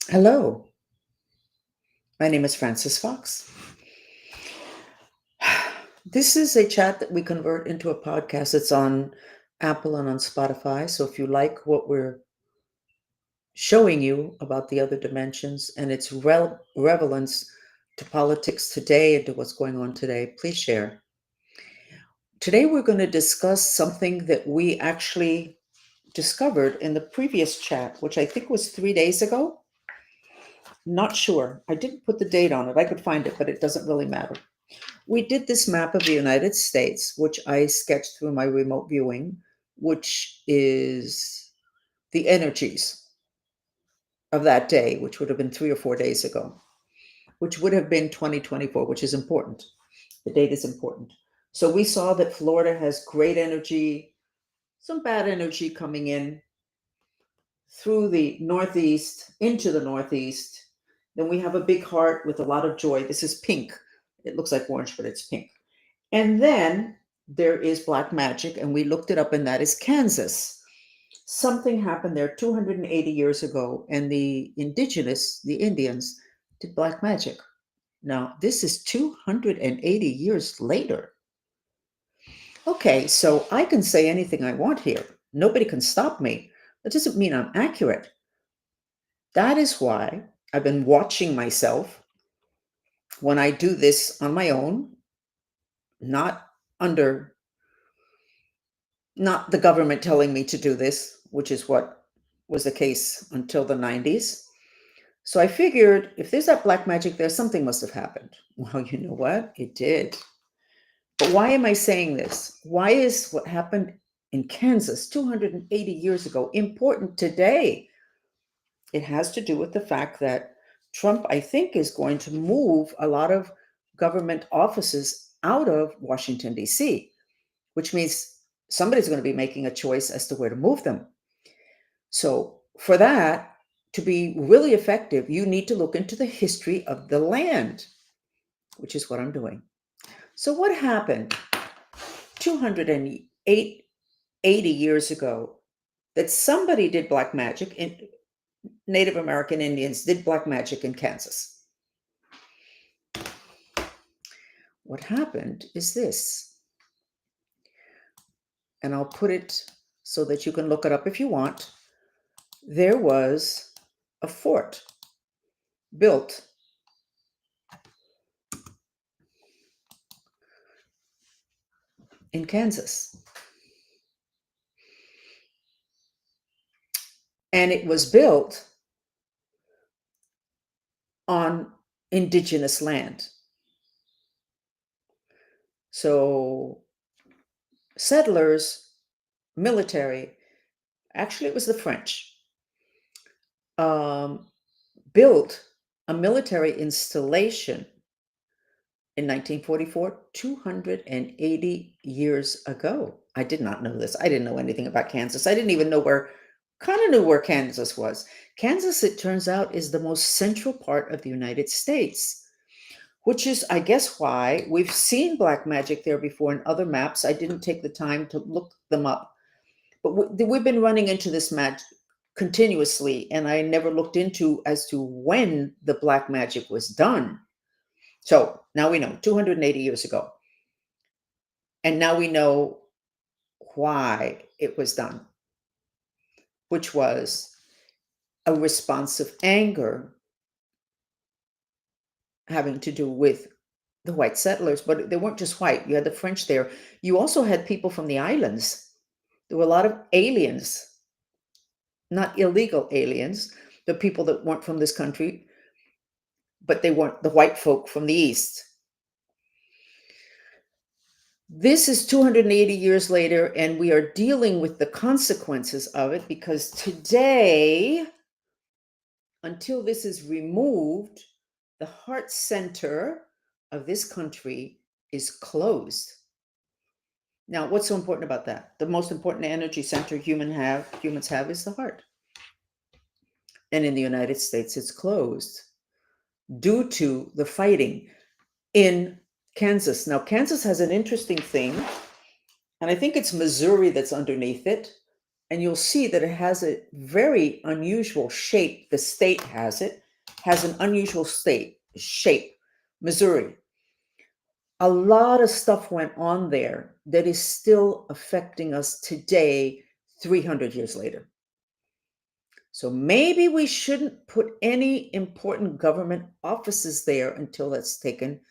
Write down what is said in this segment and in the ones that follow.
Hello, my name is Francis Fox. This is a chat that we convert into a podcast. It's on Apple and on Spotify. So if you like what we're showing you about the other dimensions and its relevance to politics today and to what's going on today, please share. Today we're going to discuss something that we actually discovered in the previous chat, which I think was 3 days ago. Not sure. I didn't put the date on it. I could find it, but it doesn't really matter. We did this map of the United States, which I sketched through my remote viewing, which is the energies of that day, which would have been 3 or 4 days ago, which would have been 2024, which is important. The date is important. So we saw that Florida has great energy, some bad energy coming in through the Northeast, into the Northeast. Then we have a big heart with a lot of joy. This is pink. It looks like orange, but it's pink. And then there is black magic, and we looked it up, and that is Kansas. Something happened there 280 years ago, and the indigenous, the Indians, did black magic. Now, this is 280 years later. Okay, so I can say anything I want here. Nobody can stop me. That doesn't mean I'm accurate. That is why I've been watching myself when I do this on my own, not under not the government telling me to do this, which is what was the case until the 90s. So I figured if there's that black magic there, something must have happened. Well, you know what? It did. But why am I saying this? Why is what happened in Kansas 280 years ago important today? It has to do with the fact that Trump, I think, is going to move a lot of government offices out of Washington, D.C., which means somebody's going to be making a choice as to where to move them. So, for that to be really effective, you need to look into the history of the land, which is what I'm doing. So, what happened 280 years ago that somebody did black magic in Native American Indians did black magic in Kansas? What happened is this, and I'll put it so that you can look it up if you want. There was a fort built in Kansas. And it was built on indigenous land. So, settlers, military, actually, it was the French, um, built a military installation in 1944, 280 years ago. I did not know this. I didn't know anything about Kansas. I didn't even know kind of knew where Kansas was. Kansas, it turns out, is the most central part of the United States, which is, I guess, why we've seen black magic there before in other maps. I didn't take the time to look them up, but we've been running into this magic continuously, and I never looked into as to when the black magic was done. So now we know 280 years ago. And now we know why it was done, which was a response of anger having to do with the white settlers. But they weren't just white, you had the French there. You also had people from the islands. There were a lot of aliens, not illegal aliens, the people that weren't from this country, but they weren't the white folk from the East. This is 280 years later, and we are dealing with the consequences of it because today, until this is removed, the heart center of this country is closed. Now, what's so important about that? The most important energy center humans have is the heart. And in the United States, it's closed due to the fighting in Kansas. Now, Kansas has an interesting thing, and I think it's Missouri that's underneath it. and you'll see that it has a very unusual shape. The state has an unusual shape. Missouri. A lot of stuff went on there that is still affecting us today, 300 years later. So maybe we shouldn't put any important government offices there until that's taken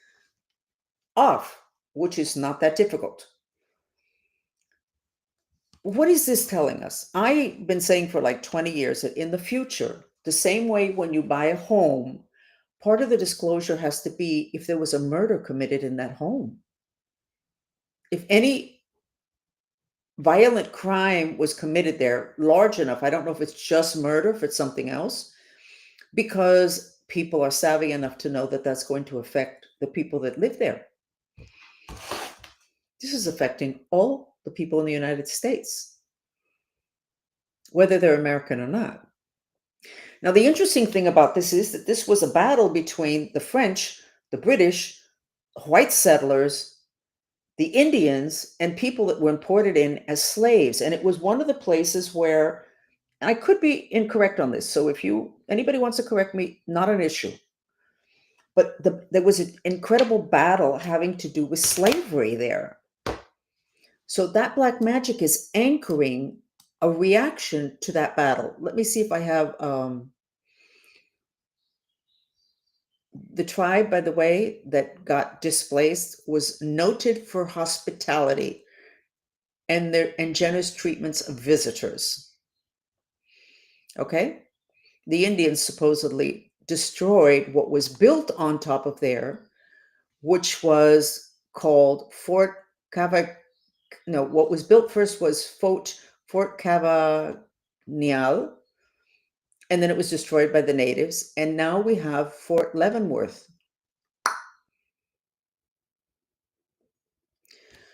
off, which is not that difficult. What is this telling us? I've been saying for like 20 years that in the future, the same way when you buy a home, part of the disclosure has to be if there was a murder committed in that home. If any violent crime was committed there, large enough, I don't know if it's just murder, if it's something else, because people are savvy enough to know that that's going to affect the people that live there. This is affecting all the people in the United States, whether they're American or not. Now, the interesting thing about this is that this was a battle between the French, the British, white settlers, the Indians, and people that were imported in as slaves. And it was one of the places where I could be incorrect on this. So if anybody wants to correct me, not an issue. But there was an incredible battle having to do with slavery there. So that black magic is anchoring a reaction to that battle. Let me see if I have the tribe, by the way, that got displaced was noted for hospitality and generous treatments of visitors. Okay? The Indians supposedly destroyed what was built on top of there, which was called Fort Cava. No, what was built first was Fort Cavanial, and then it was destroyed by the natives. And now we have Fort Leavenworth.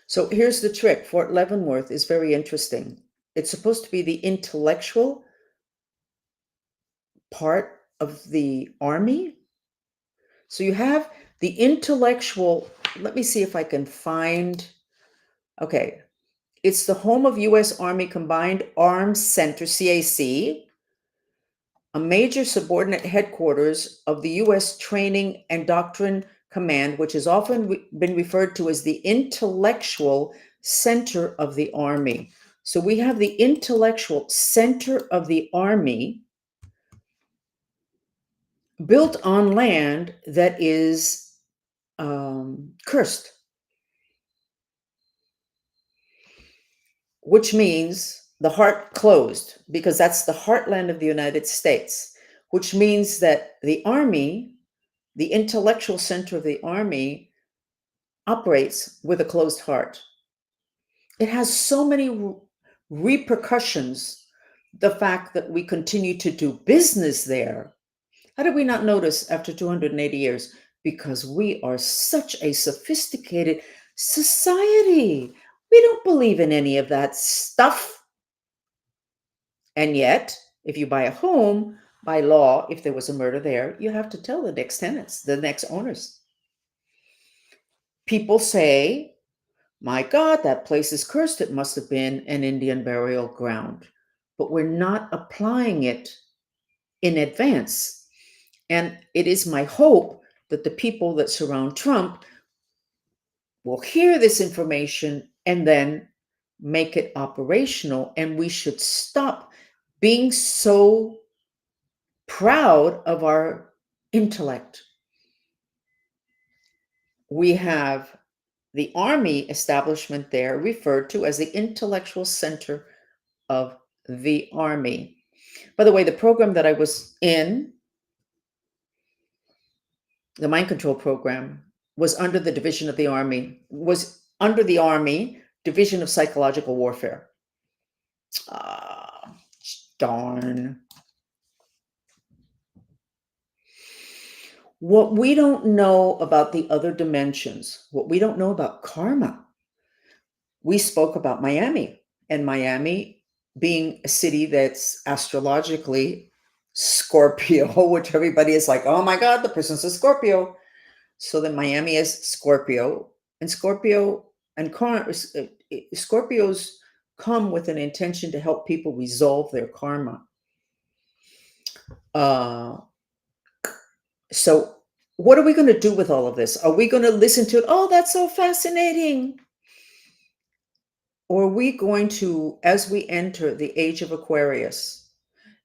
So here's the trick. Fort Leavenworth is very interesting. It's supposed to be the intellectual part of the army. So you have the intellectual, let me see if I can find, okay. It's the home of U.S. Army Combined Arms Center, CAC, a major subordinate headquarters of the U.S. Training and Doctrine Command, which has often been referred to as the intellectual center of the Army. So we have the intellectual center of the Army built on land that is cursed, which means the heart closed, because that's the heartland of the United States, which means that the Army, the intellectual center of the Army, operates with a closed heart. It has so many repercussions, the fact that we continue to do business there. How did we not notice after 280 years? Because we are such a sophisticated society. We don't believe in any of that stuff. And yet, if you buy a home, by law, if there was a murder there, you have to tell the next tenants, the next owners. People say, my God, that place is cursed. It must have been an Indian burial ground. But we're not applying it in advance. And it is my hope that the people that surround Trump will hear this information and then make it operational. And we should stop being so proud of our intellect. We have the Army establishment there referred to as the intellectual center of the Army. By the way, the program that I was in, the mind control program, was under the division of the Army, was under the Army Division of Psychological Warfare. Ah, darn. What we don't know about the other dimensions, what we don't know about karma, we spoke about Miami, and Miami being a city that's astrologically Scorpio, which everybody is like, oh my God, the person's a Scorpio. So then Miami is Scorpio, and Scorpio's come with an intention to help people resolve their karma. So what are we going to do with all of this? Are we going to listen to it? Oh, that's so fascinating. Or are we going to, as we enter the age of Aquarius,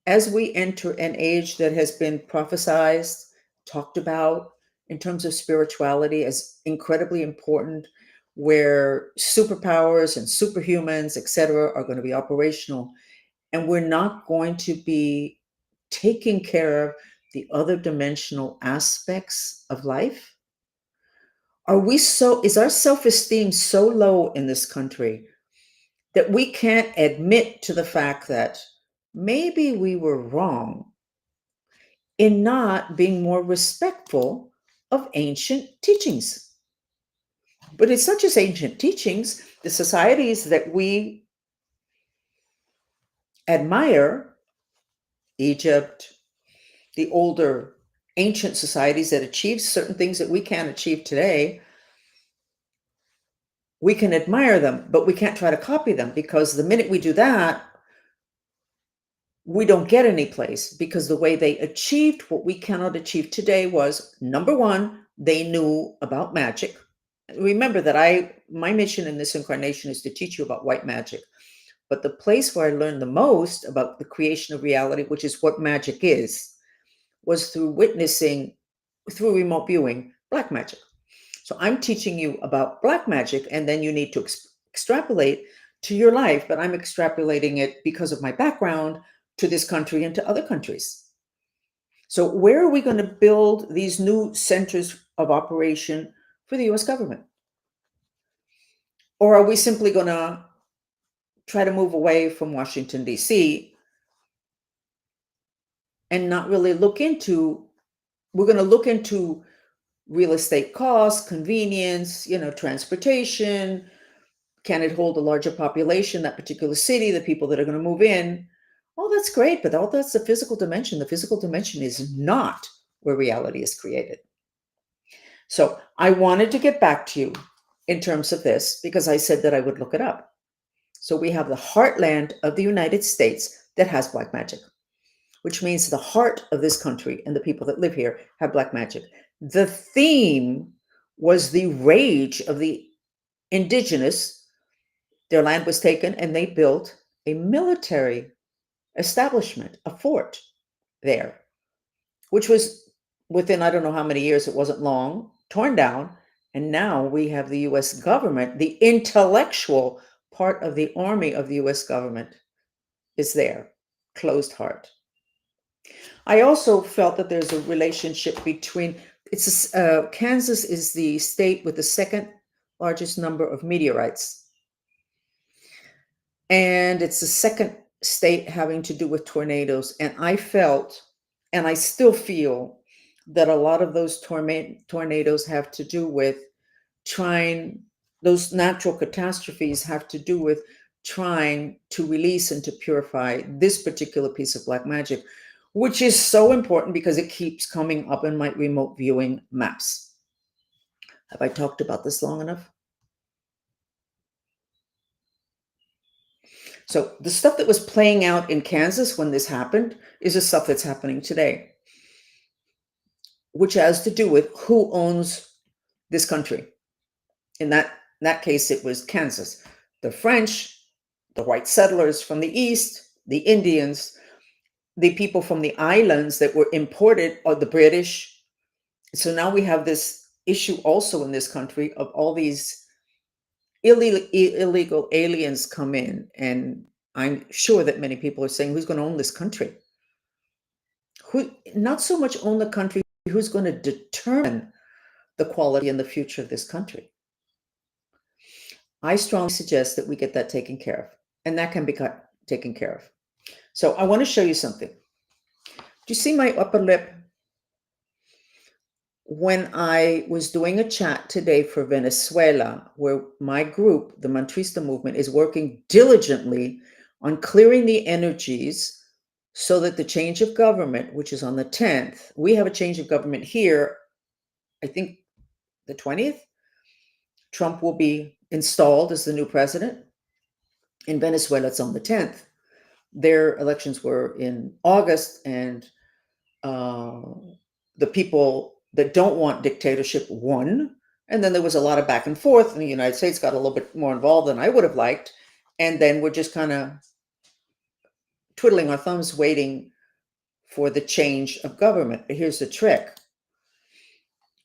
as we enter an age that has been prophesized, talked about in terms of spirituality as incredibly important, where superpowers and superhumans, etc., are going to be operational, and we're not going to be taking care of the other dimensional aspects of life? Is our self-esteem so low in this country that we can't admit to the fact that maybe we were wrong in not being more respectful of ancient teachings? But it's not just ancient teachings. The societies that we admire, Egypt, the older ancient societies that achieved certain things that we can't achieve today, we can admire them, but we can't try to copy them, because the minute we do that, we don't get any place, because the way they achieved what we cannot achieve today was, number one, they knew about magic. Remember that my mission in this incarnation is to teach you about white magic. But the place where I learned the most about the creation of reality, which is what magic is, was through witnessing, through remote viewing, black magic. So I'm teaching you about black magic, and then you need to extrapolate to your life. But I'm extrapolating it because of my background to this country and to other countries. So where are we going to build these new centers of operation for the US government? Or are we simply going to try to move away from Washington, D.C., and not really we're going to look into real estate costs, convenience, transportation. Can it hold a larger population, that particular city, the people that are going to move in? Oh, that's great, but all that's the physical dimension. The physical dimension is not where reality is created. So I wanted to get back to you in terms of this, because I said that I would look it up. So we have the heartland of the United States that has black magic, which means the heart of this country and the people that live here have black magic. The theme was the rage of the indigenous. Their land was taken, and they built a military establishment, a fort there, which was within, I don't know how many years, it wasn't long, torn down. And now we have the US government, the intellectual part of the army of the US government is there, closed heart. I also felt that there's a relationship between, Kansas is the state with the second largest number of meteorites. And it's the second state having to do with tornadoes. And I felt, and I still feel, that a lot of those tornadoes have to do with those natural catastrophes have to do with trying to release and to purify this particular piece of black magic, which is so important because it keeps coming up in my remote viewing maps. Have I talked about this long enough? So the stuff that was playing out in Kansas when this happened is the stuff that's happening today, which has to do with who owns this country. In that case, it was Kansas. The French, the white settlers from the East, the Indians, the people from the islands that were imported, or the British. So now we have this issue also in this country of all these illegal aliens come in, and I'm sure that many people are saying, who's going to own this country? Who, not so much own the country, who's going to determine the quality and the future of this country? I strongly suggest that we get that taken care of, and that can be taken care of. So I want to show you something. Do you see my upper lip? When I was doing a chat today for Venezuela, where my group, the Mantrista movement, is working diligently on clearing the energies so that the change of government, which is on the 10th, we have a change of government here, I think the 20th, Trump will be installed as the new president. In Venezuela, it's on the 10th. Their elections were in August, and uh, the people that don't want dictatorship won. And then there was a lot of back and forth, and the United States got a little bit more involved than I would have liked. And then we're just kind of twiddling our thumbs, waiting for the change of government. But here's the trick.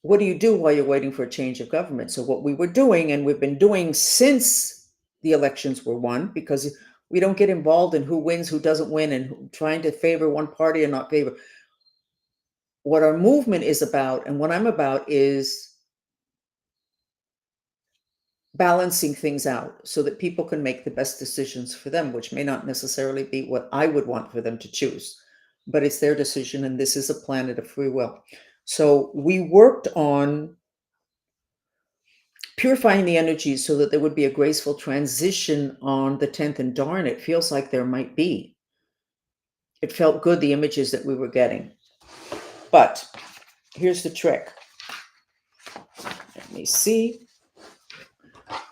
What do you do while you're waiting for a change of government? So what we were doing, and we've been doing since the elections were won, because we don't get involved in who wins, who doesn't win, and trying to favor one party or not favor. What our movement is about, and what I'm about, is balancing things out so that people can make the best decisions for them, which may not necessarily be what I would want for them to choose, but it's their decision, and this is a planet of free will. So we worked on purifying the energies so that there would be a graceful transition on the 10th, and darn, it feels like there might be. It felt good, the images that we were getting. But here's the trick. Let me see.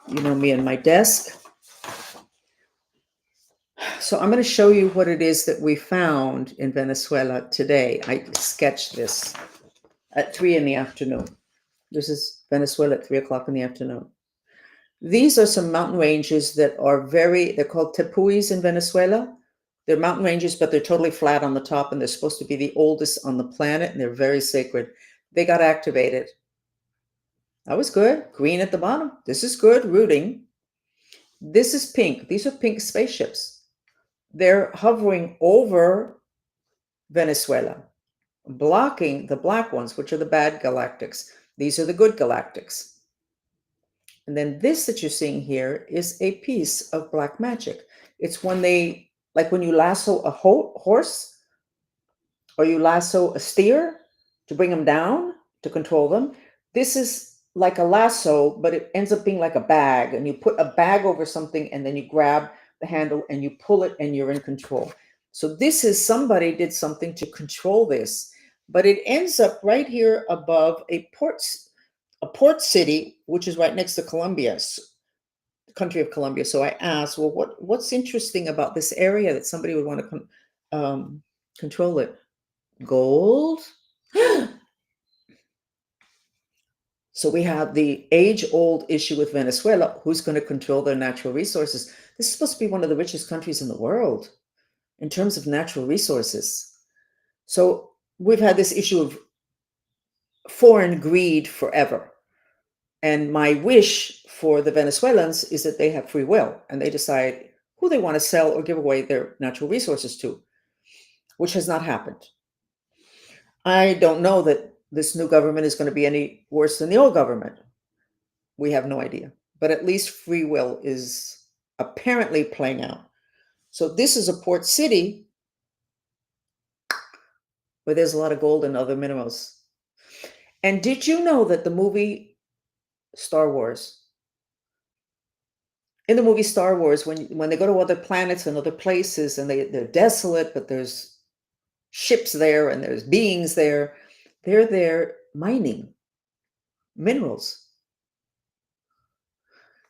You know me and my desk. So I'm going to show you what it is that we found in Venezuela today. I sketched this at 3 in the afternoon. This is Venezuela at 3 o'clock in the afternoon. These are some mountain ranges that are they're called tepuis in Venezuela. They're mountain ranges, but they're totally flat on the top, and they're supposed to be the oldest on the planet, and they're very sacred. They got activated. That was good. Green at the bottom. This is good. Rooting. This is pink. These are pink spaceships. They're hovering over Venezuela, blocking the black ones, which are the bad galactics. These are the good galactics. And then this that you're seeing here is a piece of black magic. It's when they, like when you lasso a horse or you lasso a steer to bring them down, to control them. This is like a lasso, but it ends up being like a bag, and you put a bag over something, and then you grab the handle and you pull it, and you're in control. So this is, somebody did something to control this, but it ends up right here above a port city, which is right next to Colombia, the country of Colombia. So I asked, well, what's interesting about this area that somebody would want to control it? Gold. So we have the age-old issue with Venezuela. Who's going to control their natural resources? This is supposed to be one of the richest countries in the world in terms of natural resources. So we've had this issue of foreign greed forever. And my wish for the Venezuelans is that they have free will, and they decide who they want to sell or give away their natural resources to, which has not happened. I don't know that this new government is going to be any worse than the old government. We have no idea. But at least free will is apparently playing out. So this is a port city where there's a lot of gold and other minerals. And did you know that the movie Star Wars, in the movie Star Wars, when they go to other planets and other places, and they're desolate, but there's ships there and there's beings there, they're there mining minerals.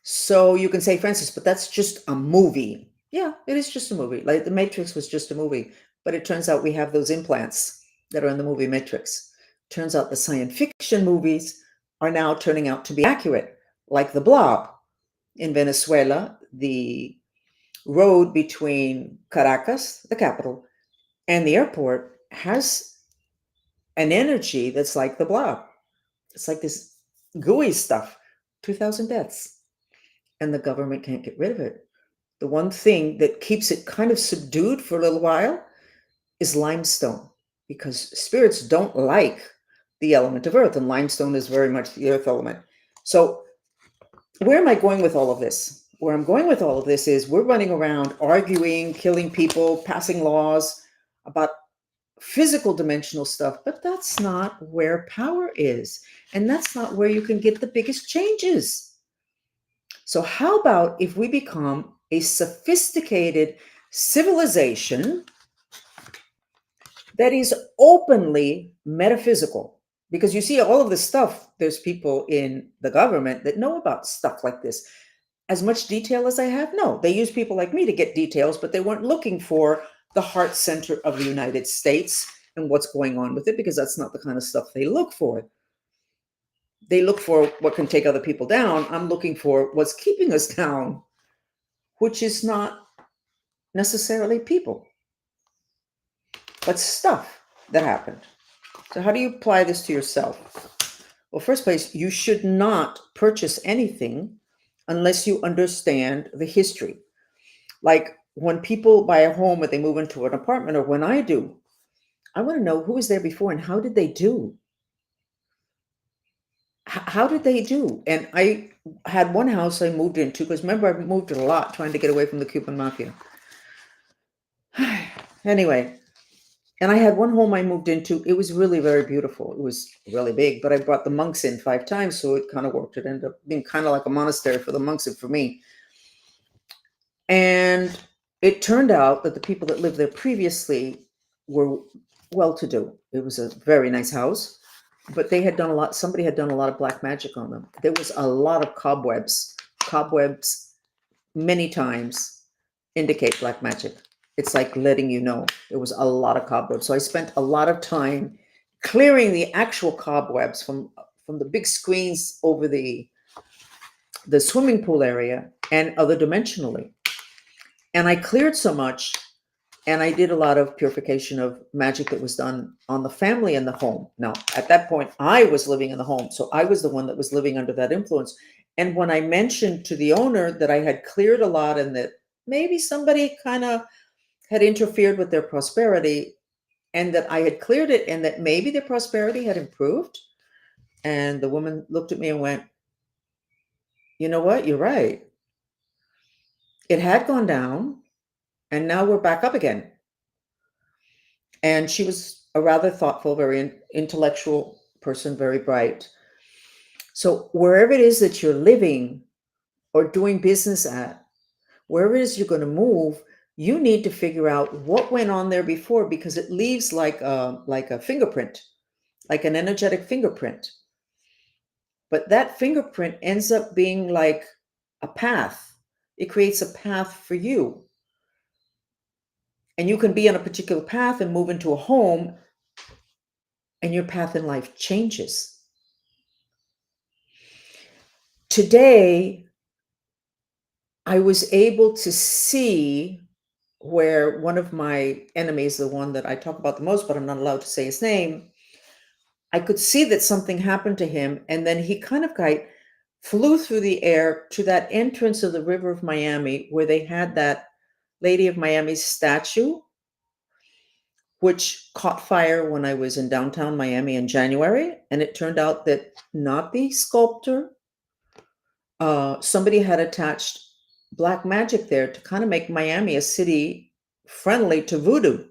So you can say, Francis, but that's just a movie. Yeah, it is just a movie. Like The Matrix was just a movie. But it turns out we have those implants that are in the movie Matrix. Turns out the science fiction movies are now turning out to be accurate, like The Blob. In Venezuela, the road between Caracas, the capital, and the airport has an energy that's like the blob. It's like this gooey stuff, 2,000 deaths, and the government can't get rid of it. The one thing that keeps it kind of subdued for a little while is limestone, because spirits don't like the element of earth, and limestone is very much the earth element. So where am I going with all of this? Where I'm going with all of this is we're running around arguing, killing people, passing laws about physical dimensional stuff, but that's not where power is. And that's not where you can get the biggest changes. So how about if we become a sophisticated civilization that is openly metaphysical? Because you see all of this stuff, there's people in the government that know about stuff like this. as much detail as I have? No, they use people like me to get details, but they weren't looking for the heart center of the United States and what's going on with it, because that's not the kind of stuff they look for. They look for what can take other people down. I'm looking for what's keeping us down, which is not necessarily people, but stuff that happened. So how do you apply this to yourself? Well, first place, you should not purchase anything unless you understand the history. Like when people buy a home or they move into an apartment, or when I do, I want to know who was there before and how did they do? How did they do? And I had one house I moved into, because remember, I moved a lot trying to get away from the Cuban mafia. Anyway, and I had one home I moved into. It was really very beautiful. It was really big, but I brought the monks in 5 times, so it kind of worked. It ended up being kind of like a monastery for the monks and for me. And it turned out that the people that lived there previously were well-to-do. It was a very nice house, but they had done a lot. Somebody had done a lot of black magic on them. There was a lot of cobwebs. Cobwebs many times indicate black magic. It's like letting you know there was a lot of cobwebs. So I spent a lot of time clearing the actual cobwebs from the big screens over the swimming pool area and other dimensionally. And I cleared so much, and I did a lot of purification of magic that was done on the family and the home. Now, at that point, I was living in the home, so I was the one that was living under that influence. And when I mentioned to the owner that I had cleared a lot and that maybe somebody kind of had interfered with their prosperity, and that I had cleared it, and that maybe their prosperity had improved, and the woman looked at me and went, "You know what? You're right. It had gone down, and now we're back up again." And she was a rather thoughtful, very intellectual person, very bright. So wherever it is that you're living or doing business at, wherever it is you're going to move, you need to figure out what went on there before, because it leaves like a fingerprint, like an energetic fingerprint. But that fingerprint ends up being like a path. It creates a path for you. And you can be on a particular path and move into a home, and your path in life changes. Today, I was able to see where one of my enemies, the one that I talk about the most, but I'm not allowed to say his name, I could see that something happened to him. And then he kind of flew through the air to that entrance of the river of Miami where they had that Lady of Miami's statue, which caught fire when I was in downtown Miami in January. And it turned out that not the sculptor, somebody had attached black magic there to kind of make Miami a city friendly to voodoo.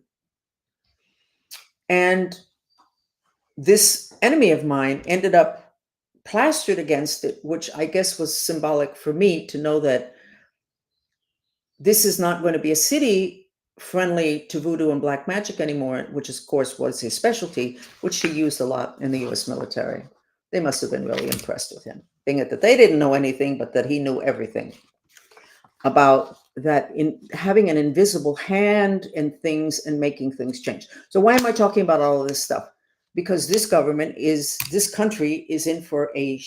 And this enemy of mine ended up plastered against it, which I guess was symbolic for me to know that this is not going to be a city friendly to voodoo and black magic anymore, which of course was his specialty, which he used a lot in the US military. They must have been really impressed with him, being that they didn't know anything, but that he knew everything about that, in having an invisible hand in things and making things change. So why am I talking about all of this stuff? Because this country is in for a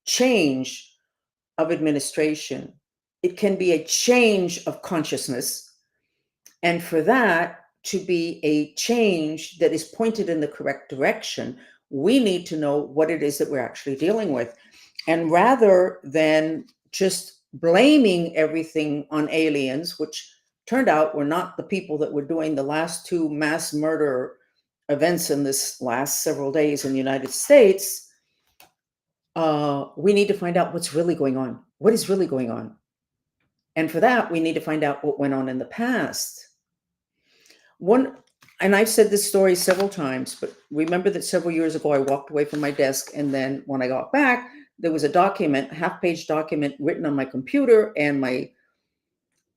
change of administration. It can be a change of consciousness. And for that to be a change that is pointed in the correct direction, we need to know what it is that we're actually dealing with. And rather than just blaming everything on aliens, which turned out were not the people that were doing the last 2 mass murder events in this last several days in the United States, we need to find out what's really going on. What is really going on? And for that, we need to find out what went on in the past. And I've said this story several times, but remember that several years ago, I walked away from my desk. And then when I got back, there was a half-page document written on my computer, and my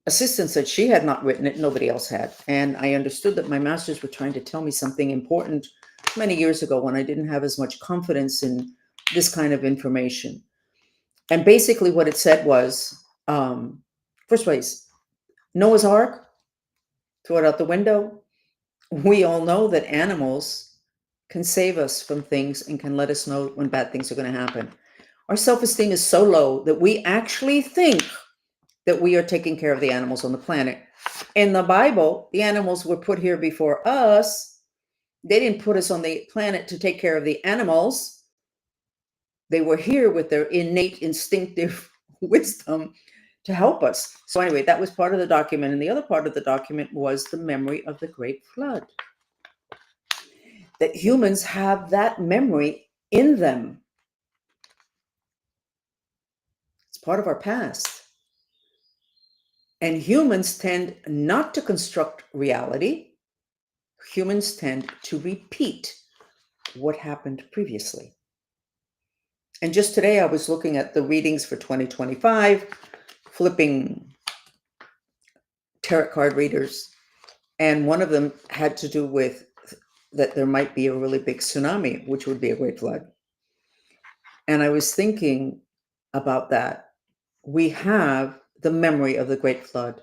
assistant said she had not written it, nobody else had. And I understood that my masters were trying to tell me something important many years ago when I didn't have as much confidence in this kind of information. And basically what it said was, First place, Noah's Ark, throw it out the window. We all know that animals can save us from things and can let us know when bad things are going to happen. Our self-esteem is so low that we actually think that we are taking care of the animals on the planet. In the Bible, the animals were put here before us. They didn't put us on the planet to take care of the animals. They were here with their innate instinctive wisdom to help us. So anyway, that was part of the document. And the other part of the document was the memory of the Great Flood. That humans have that memory in them. It's part of our past. And humans tend not to construct reality. Humans tend to repeat what happened previously. And just today, I was looking at the readings for 2025, flipping tarot card readers, and one of them had to do with that there might be a really big tsunami, which would be a great flood. And I was thinking about that. We have the memory of the great flood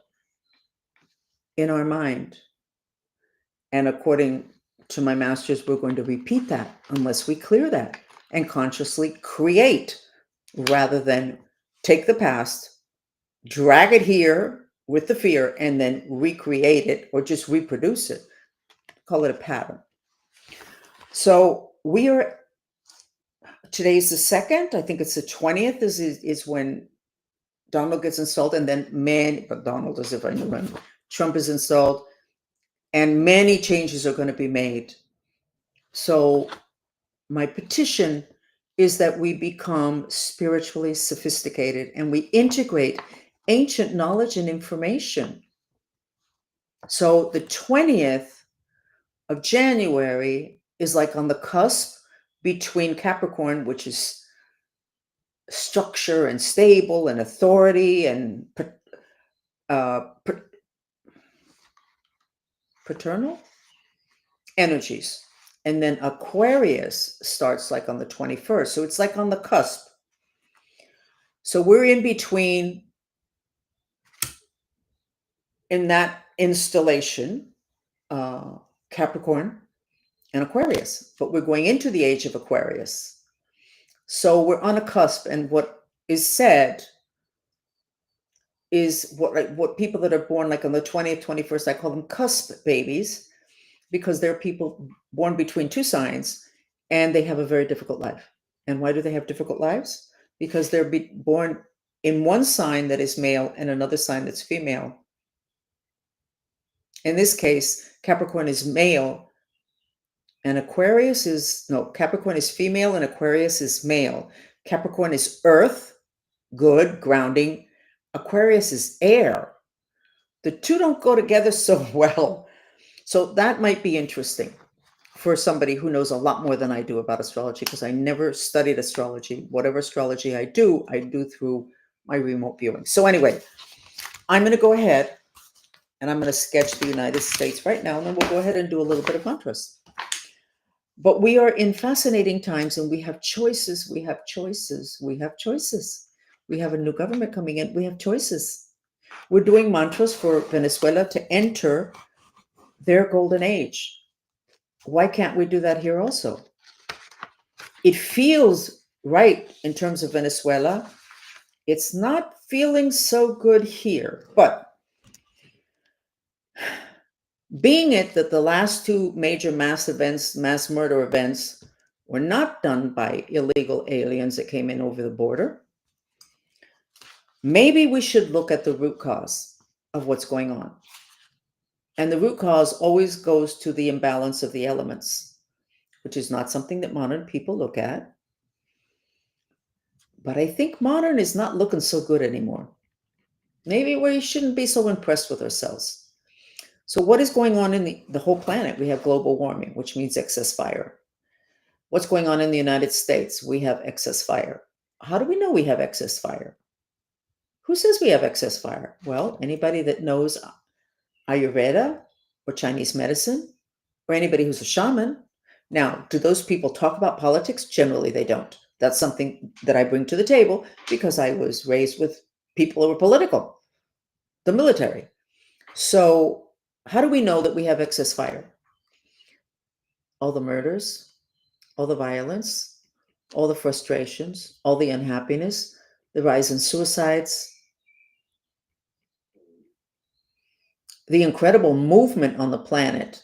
in our mind. And according to my masters, we're going to repeat that unless we clear that and consciously create rather than take the past, drag it here with the fear, and then recreate it or just reproduce it. Call it a pattern. So today's the 2nd, I think it's the 20th is when Donald gets installed, and then but Donald, as if I knew him, Trump is installed, and many changes are going to be made. So my petition is that we become spiritually sophisticated and we integrate ancient knowledge and information. So the 20th of January is like on the cusp between Capricorn, which is structure and stable and authority and paternal energies. And then Aquarius starts like on the 21st. So it's like on the cusp. So we're in between in that installation, Capricorn and Aquarius, but we're going into the age of Aquarius. So we're on a cusp, and what is said is what people that are born like on the 20th, 21st, I call them cusp babies, because they're people born between two signs and they have a very difficult life. And why do they have difficult lives? Because they're born in one sign that is male and another sign that's female. In this case, Capricorn is male and Capricorn is female and Aquarius is male. Capricorn is earth, good, grounding. Aquarius is air. The two don't go together so well. So that might be interesting for somebody who knows a lot more than I do about astrology, because I never studied astrology. Whatever astrology I do through my remote viewing. So anyway, I'm going to go ahead and I'm going to sketch the United States right now, and then we'll go ahead and do a little bit of mantras. But we are in fascinating times, and we have choices. We have choices. We have choices. We have a new government coming in. We have choices. We're doing mantras for Venezuela to enter their golden age. Why can't we do that here also? It feels right in terms of Venezuela. It's not feeling so good here, but being it that the last two major mass murder events were not done by illegal aliens that came in over the border, maybe we should look at the root cause of what's going on. And the root cause always goes to the imbalance of the elements, which is not something that modern people look at. But I think modern is not looking so good anymore. Maybe we shouldn't be so impressed with ourselves. So what is going on in the whole planet? We have global warming, which means excess fire. What's going on in the United States? We have excess fire. How do we know we have excess fire? Who says we have excess fire? Well, anybody that knows Ayurveda or Chinese medicine, or anybody who's a shaman. Now, do those people talk about politics? Generally, they don't. That's something that I bring to the table because I was raised with people who are political, the military. So, how do we know that we have excess fire? All the murders, all the violence, all the frustrations, all the unhappiness, the rise in suicides, the incredible movement on the planet,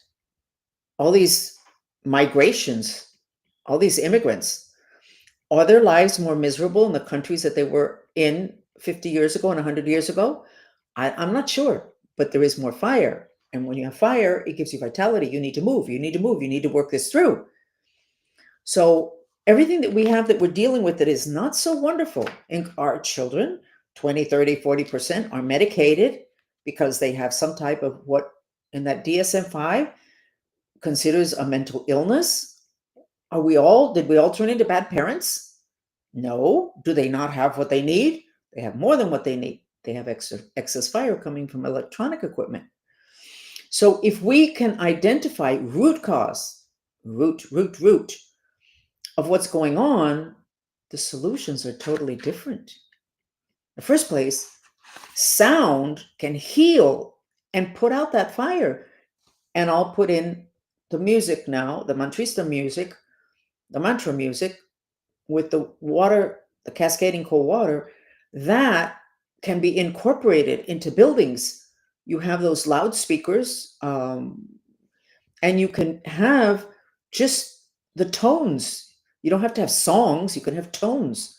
all these migrations, all these immigrants. Are their lives more miserable in the countries that they were in 50 years ago and 100 years ago? I'm not sure, but there is more fire. And when you have fire, it gives you vitality. You need to move, you need to move, you need to work this through. So everything that we have that we're dealing with that is not so wonderful, and our children, 20, 30, 40% are medicated because they have some type of what in that DSM-5 considers a mental illness. Did we all turn into bad parents? No. Do they not have what they need? They have more than what they need. They have excess fire coming from electronic equipment. So if we can identify root cause, root of what's going on, the solutions are totally different. In the first place, sound can heal and put out that fire. And I'll put in the music now, the mantrista music, the mantra music with the water, the cascading cold water, that can be incorporated into buildings. You have those loudspeakers, and you can have just the tones. You don't have to have songs, you can have tones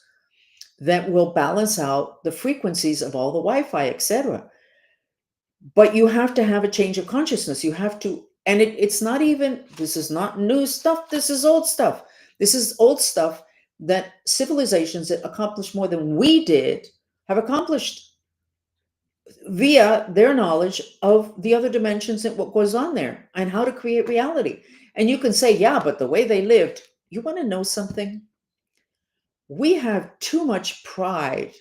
that will balance out the frequencies of all the Wi-Fi, etc. But you have to have a change of consciousness. You have to, and it's not even, this is not new stuff, this is old stuff. This is old stuff that civilizations that accomplished more than we did have accomplished via their knowledge of the other dimensions and what goes on there and how to create reality. And you can say, yeah, but the way they lived, you want to know something? We have too much pride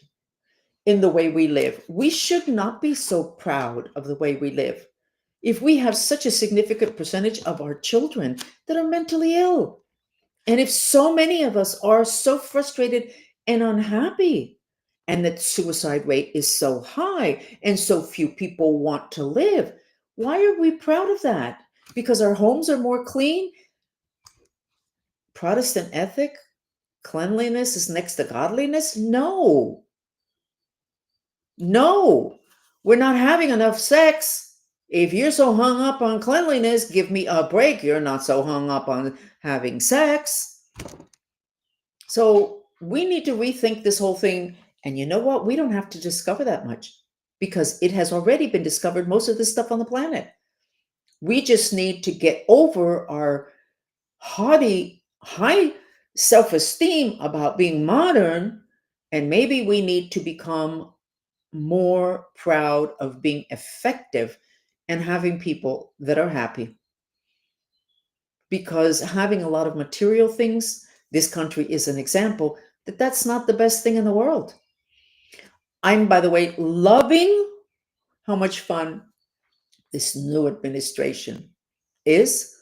in the way we live. We should not be so proud of the way we live. If we have such a significant percentage of our children that are mentally ill, and if so many of us are so frustrated and unhappy, and that suicide rate is so high, and so few people want to live, why are we proud of that? Because our homes are more clean? Protestant ethic? Cleanliness is next to godliness? No. No. We're not having enough sex. If you're so hung up on cleanliness, give me a break. You're not so hung up on having sex. So we need to rethink this whole thing. And you know what? We don't have to discover that much because it has already been discovered, most of this stuff on the planet. We just need to get over our haughty, high self-esteem about being modern. And maybe we need to become more proud of being effective and having people that are happy. Because having a lot of material things, this country is an example that that's not the best thing in the world. I'm, by the way, loving how much fun this new administration is.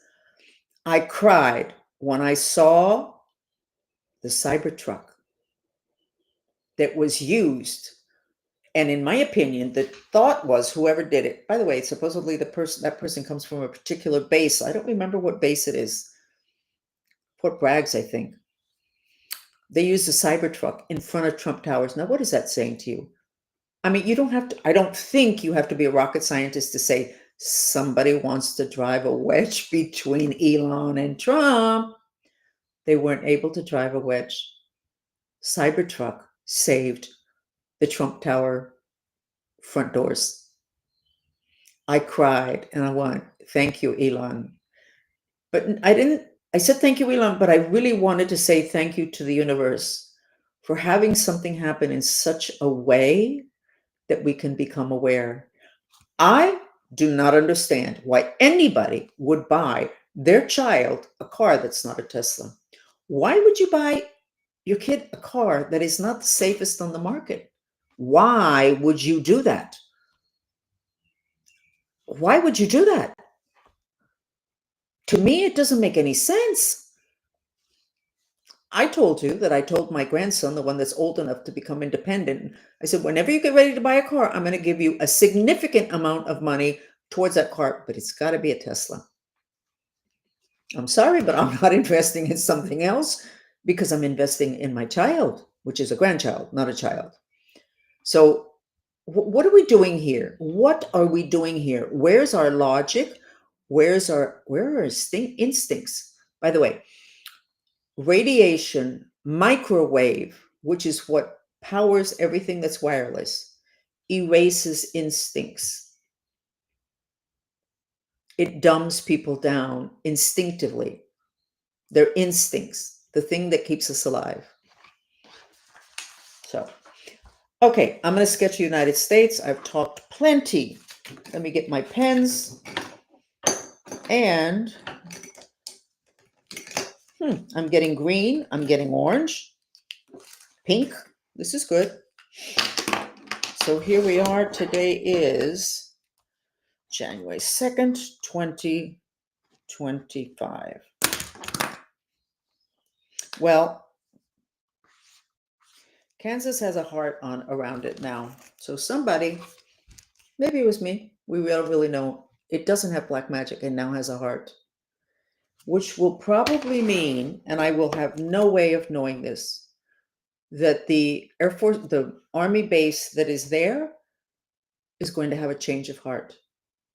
I cried when I saw the Cybertruck that was used. And in my opinion, the thought was whoever did it, by the way, supposedly that person comes from a particular base. I don't remember what base it is. Fort Braggs, I think. They used the Cybertruck in front of Trump Towers. Now, what is that saying to you? I mean, you don't have to, I don't think you have to be a rocket scientist to say somebody wants to drive a wedge between Elon and Trump. They weren't able to drive a wedge. Cybertruck saved the Trump Tower front doors. I cried and I went, thank you, Elon. But I said thank you, Elon, but I really wanted to say thank you to the universe for having something happen in such a way that we can become aware. I do not understand why anybody would buy their child a car that's not a Tesla. Why would you buy your kid a car that is not the safest on the market? Why would you do that? Why would you do that? To me, it doesn't make any sense. I told you that I told my grandson, the one that's old enough to become independent, I said, whenever you get ready to buy a car, I'm going to give you a significant amount of money towards that car, but it's got to be a Tesla. I'm sorry, but I'm not investing in something else because I'm investing in my child, which is a grandchild, not a child. So, what are we doing here? What are we doing here? Where's our logic? Where are our instincts? By the way, radiation, microwave, which is what powers everything that's wireless, erases instincts. It dumbs people down instinctively. Their instincts, the thing that keeps us alive. So, okay, I'm going to sketch the United States. I've talked plenty. Let me get my pens. And I'm getting green. I'm getting orange, pink. This is good. So here we are. Today is January 2nd, 2025. Well, Kansas has a heart on around it now. So somebody, maybe it was me, we don't really know. It doesn't have black magic and now has a heart, which will probably mean, and I will have no way of knowing this, that the Air Force, the Army base that is there is going to have a change of heart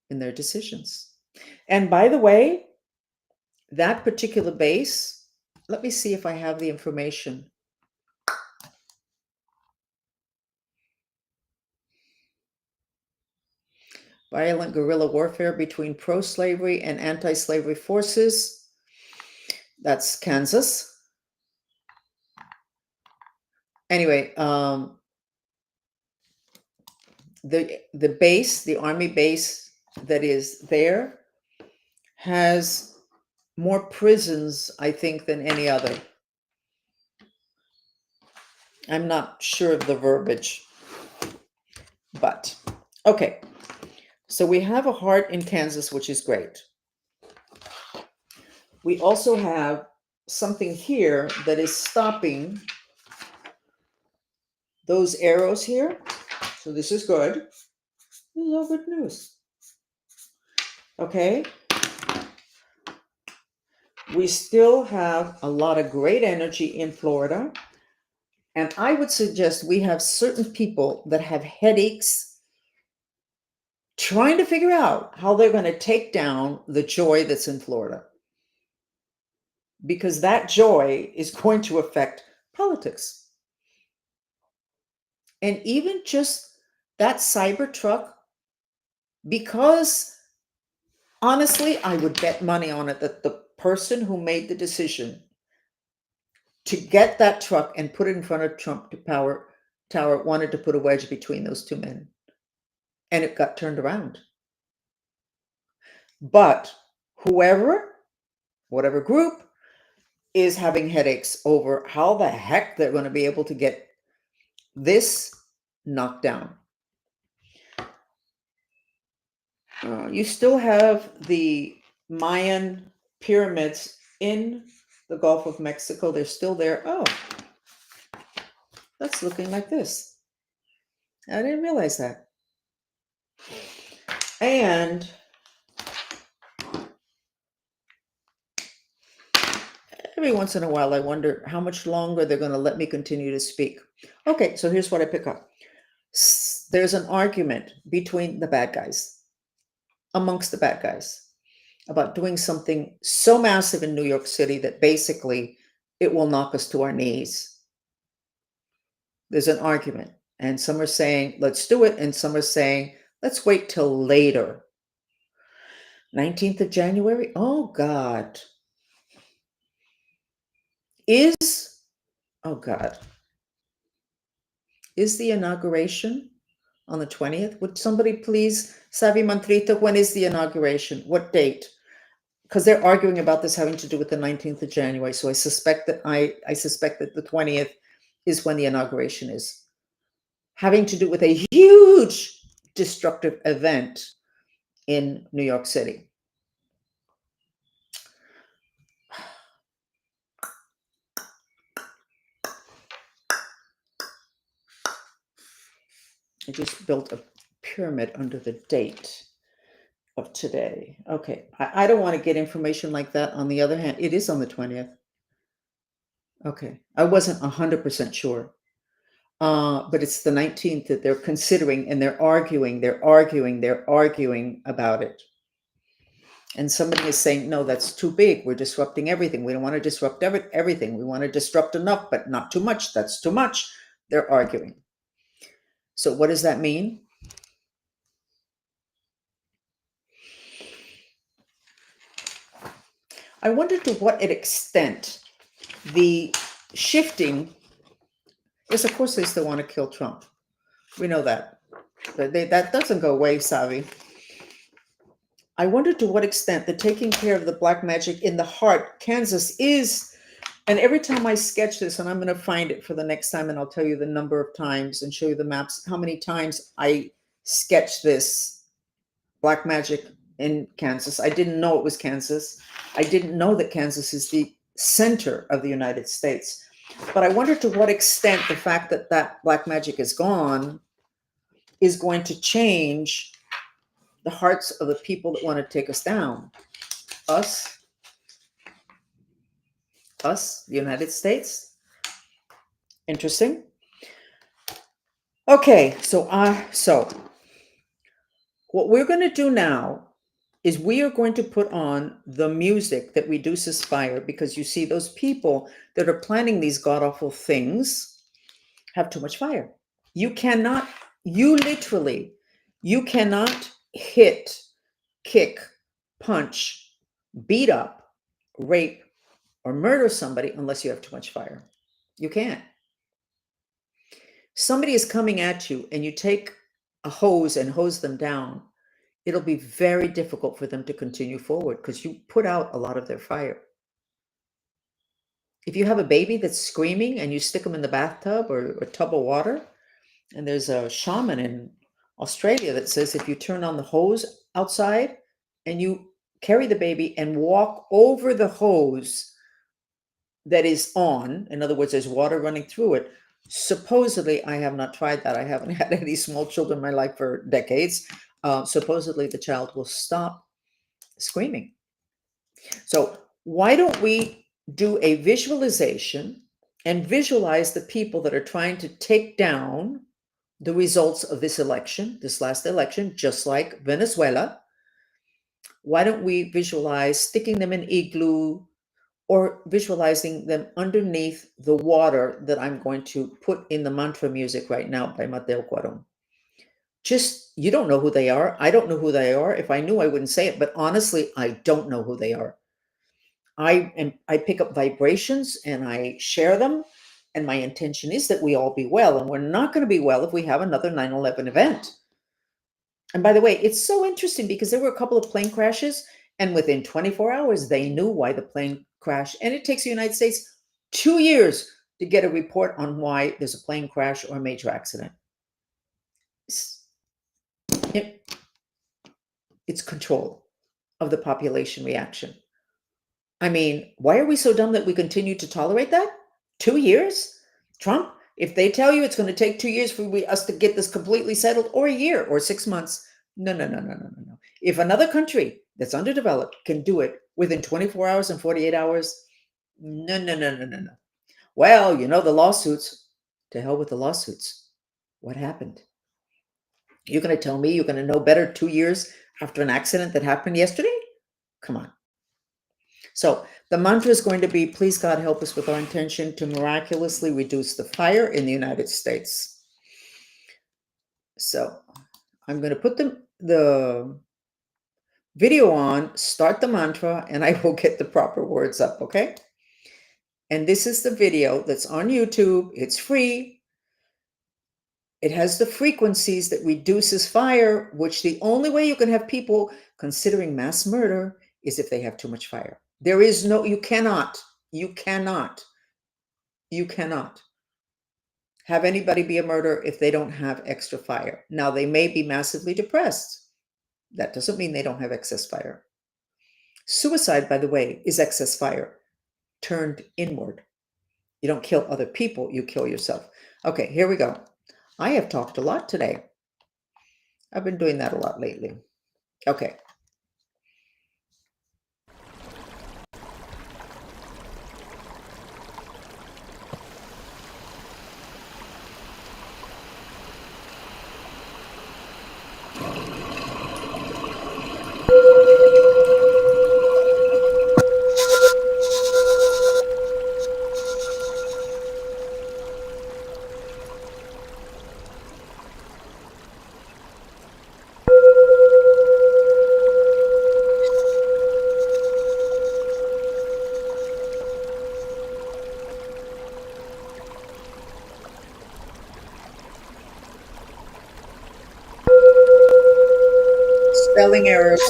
in their decisions. And by the way, that particular base, let me see if I have the information. Violent guerrilla warfare between pro-slavery and anti-slavery forces. That's Kansas. Anyway, the base, the Army base that is there, has more prisons, I think, than any other. I'm not sure of the verbiage, but okay. So we have a heart in Kansas, which is great. We also have something here that is stopping those arrows here. So this is good. This is all good news. Okay. We still have a lot of great energy in Florida. And I would suggest we have certain people that have headaches trying to figure out how they're going to take down the joy that's in Florida. Because that joy is going to affect politics. And even just that Cybertruck, because honestly, I would bet money on it that the person who made the decision to get that truck and put it in front of Trump Tower wanted to put a wedge between those two men. And it got turned around. But whatever group, is having headaches over how the heck they're going to be able to get this knocked down. You still have the Mayan pyramids in the Gulf of Mexico. They're still there. Oh, that's looking like this. I didn't realize that. And every once in a while, I wonder how much longer they're going to let me continue to speak. Okay, so here's what I pick up. There's an argument between the bad guys, amongst the bad guys, about doing something so massive in New York City that basically it will knock us to our knees. There's an argument, and some are saying, let's do it, and some are saying, let's wait till later. 19th of January? Oh, God. Oh, God. Is the inauguration on the 20th? Would somebody please, Savi Mantrita, when is the inauguration? What date? Because they're arguing about this having to do with the 19th of January. So I suspect that the 20th is when the inauguration is. Having to do with a huge destructive event in New York City. I just built a pyramid under the date of today. Okay, I don't want to get information like that. On the other hand, it is on the 20th. Okay, I wasn't 100% sure. But it's the 19th that they're considering, and they're arguing about it. And somebody is saying, no, that's too big. We're disrupting everything. We don't want to disrupt everything. We want to disrupt enough, but not too much. That's too much. They're arguing. So what does that mean? I wonder to what extent the shifting is, of course, they still want to kill Trump. We know that. But that doesn't go away, Savi. I wonder to what extent the taking care of the black magic in the heart, Kansas is, and every time I sketch this, and I'm going to find it for the next time, and I'll tell you the number of times and show you the maps, how many times I sketched this black magic in Kansas. I didn't know it was Kansas. I didn't know that Kansas is the center of the United States. But I wonder to what extent the fact that that black magic is gone is going to change the hearts of the people that want to take us down. Us, the United States. Interesting. Okay, so what we're going to do now is we are going to put on the music that reduces fire, because you see those people that are planning these god-awful things have too much fire. You cannot hit, kick, punch, beat up, rape, or murder somebody unless you have too much fire. You can't. Somebody is coming at you and you take a hose and hose them down, it'll be very difficult for them to continue forward because you put out a lot of their fire. If you have a baby that's screaming and you stick them in the bathtub or a tub of water, and there's a shaman in Australia that says if you turn on the hose outside and you carry the baby and walk over the hose that is on, in other words, there's water running through it. Supposedly, I have not tried that. I haven't had any small children in my life for decades. Supposedly, the child will stop screaming. So why don't we do a visualization and visualize the people that are trying to take down the results of this election, this last election, just like Venezuela? Why don't we visualize sticking them in igloo or visualizing them underneath the water that I'm going to put in the mantra music right now by Mateo Cuaron? Just, you don't know who they are. I don't know who they are. If I knew, I wouldn't say it. But honestly, I don't know who they are. I pick up vibrations and I share them. And my intention is that we all be well. And we're not going to be well if we have another 9/11 event. And by the way, it's so interesting because there were a couple of plane crashes, and within 24 hours, they knew why the plane crashed. And it takes the United States 2 years to get a report on why there's a plane crash or a major accident. It's control of the population reaction. I mean, why are we so dumb that we continue to tolerate that? 2 years? Trump, if they tell you it's going to take 2 years for us to get this completely settled, or a year or 6 months, no, no, no, no, no, no, no. If another country that's underdeveloped can do it within 24 hours and 48 hours, no, no, no, no, no, no. Well, you know, the lawsuits, to hell with the lawsuits. What happened? You're going to tell me you're going to know better 2 years after an accident that happened yesterday? Come on. So the mantra is going to be, please God, help us with our intention to miraculously reduce the fire in the United States. So I'm going to put the video on, start the mantra, and I will get the proper words up, okay? And this is the video that's on YouTube. It's free. It has the frequencies that reduces fire, which the only way you can have people considering mass murder is if they have too much fire. There is no, you cannot have anybody be a murderer if they don't have extra fire. Now, they may be massively depressed. That doesn't mean they don't have excess fire. Suicide, by the way, is excess fire turned inward. You don't kill other people, you kill yourself. Okay, here we go. I have talked a lot today. I've been doing that a lot lately. Okay. Spelling errors.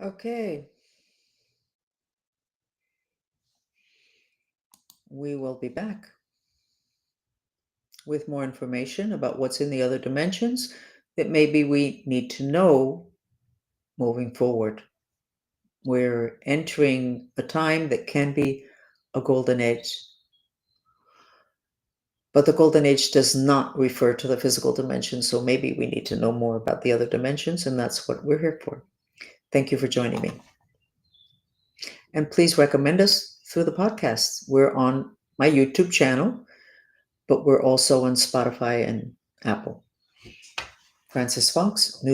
Okay, we will be back with more information about what's in the other dimensions that maybe we need to know moving forward. We're entering a time that can be a golden age, but the golden age does not refer to the physical dimension, so maybe we need to know more about the other dimensions, and that's what we're here for. Thank you for joining me. And please recommend us through the podcast. We're on my YouTube channel, but we're also on Spotify and Apple. Francis Fox, News.